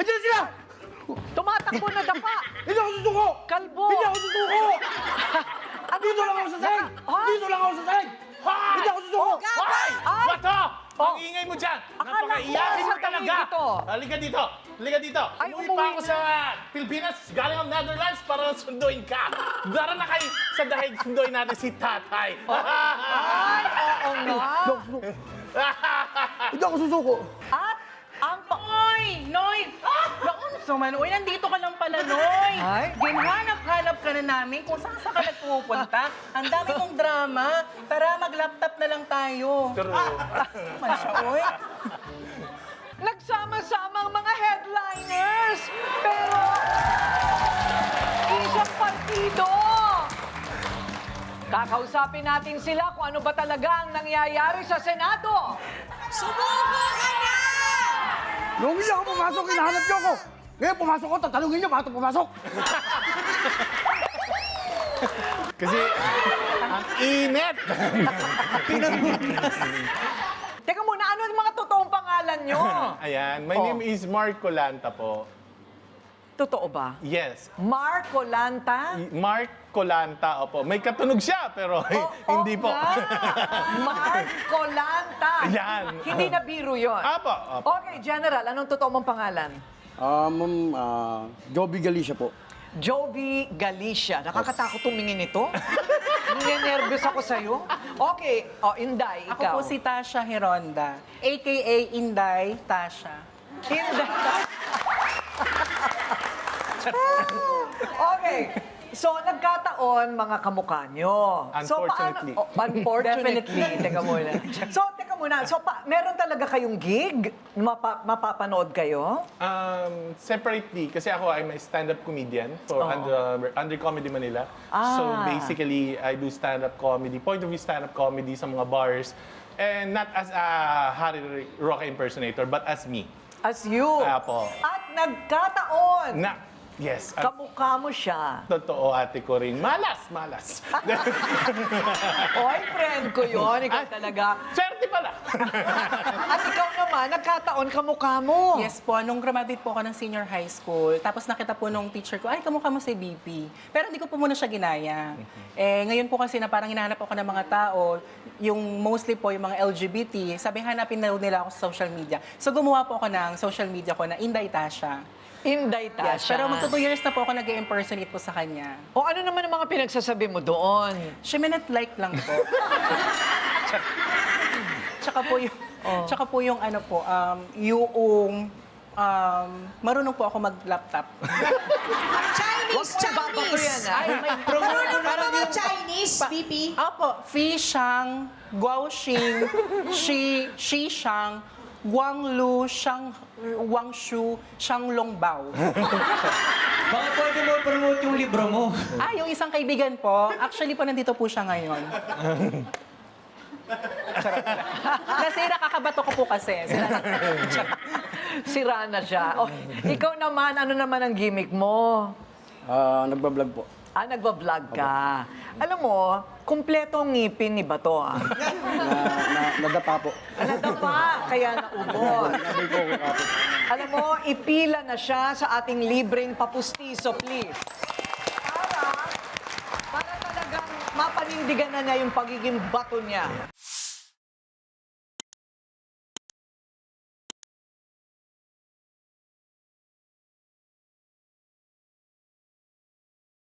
Andiyan sila! Tumatakbo na dapa. Hindi ako susuko! Kalbo. Hindi ako susuko! Dito lang ako sa sahig! Dito lang ako sa sahig! Hindi ako susuko! Hoy! Ay! Bato! Oh. Ang ingay mo dyan! Akala ko Napakaiyakin mo sa talaga! dito. Halika dito! Halika dito! Ay, Umuwi umuwi pa ako na. sa Pilipinas, galing ang Netherlands para sunduin ka! Dara na kayo sa dahig, sunduin natin si tatay! Ay, oo nga. Hindi ako susuko! At ang Noy! Noy! Naunso man. Uy, nandito ka lang pala, Noy. Ay. Ginhanap-hanap ka na namin kung saan ka nagpupunta. Ang dami mong drama. Tara, mag-laptop na lang tayo. True. Man siya, uy. nagsama-sama ang mga headliners. Pero, isang partido. Kakausapin natin sila kung ano ba talaga ang nangyayari sa Senado. Sumuko ka na! Nung hindi ako pumasok, hinahanap niyo ako! Ngayon pumasok ko, tatanungin niyo bakit ako pumasok! Kasi, ang init! Teka muna, ano ang mga totoong pangalan nyo? Ayan, my name is Mark Colanta po. Totoo ba? Yes. Marco Lanta? Mark Colanta, opo. May katunog siya, pero hindi po. Marco Lanta. Yan. Hindi na biro yun. Apo, apo. Okay, General, anong totoo mong pangalan? Joby Galicia po. Jovi Galicia. Nakakatakot tumingin ito. Ninenervous ako sa'yo. Okay, Inday, Ako ikaw. po si Tasha Heronda, a.k.a. Inday Tasha. Inday. Okay. So, nagkataon mga kamukha nyo. Unfortunately. So, unfortunately. Teka muna. So, meron talaga kayong gig? Mapapanood kayo? Separately, kasi ako I'm a stand-up comedian for under Comedy Manila. Ah. So basically, I do stand-up comedy, point of view stand-up comedy sa mga bars. And not as a Harry Roque impersonator, but as me. As you. Apo. At nagkataon. Yes. Kamukha mo siya. Totoo, ate ko rin. Malas, malas. Oy, friend ko yun. Ikaw talaga. Swerte pala. At ikaw naman, nagkataon kamukha mo. Yes po, nung graduate po ako ng senior high school, tapos nakita po nung teacher ko, ay, kamukha mo si BP. Pero hindi ko po muna siya ginaya. Ngayon po kasi na parang hinahanap ako ng mga tao, yung mostly po yung mga LGBT, sabi hanapin na nila ako sa social media. So gumawa po ako ng social media ko na Inday Tasha. Inday Yes, Tasha. pero magto 2 years na po ako nag-impersonate po sa kanya. O ano naman ang mga pinagsasabi mo doon? Siya minute like lang po. Tsaka po yung ano po, marunong po ako mag-laptop. Chinese, Babato yan, Chinese. ha? Marunong ba mga Chinese, BP? Apo, Fi Shang, Guao Xing, Shi Shang, Guang Lu, Shang, Wang Shu, Shang Long Bao. Baka pwede mo promote yung libro mo. Yung isang kaibigan po, actually po nandito po siya ngayon. Charot. Kasi nakakabato ko po kasi. Sira na siya. O, ikaw naman, ano naman ang gimmick mo? Nagbablog po. Nagbablog ka. Alam mo, kumpleto ang ngipin ni Bato, ah. Nadapa po. Nadapa, kaya naubos. Sabi ko, kakapit. Alam mo, ipila na siya sa ating libreng papustiso, please. Para talagang mapanindigan na niya yung pagiging bato niya.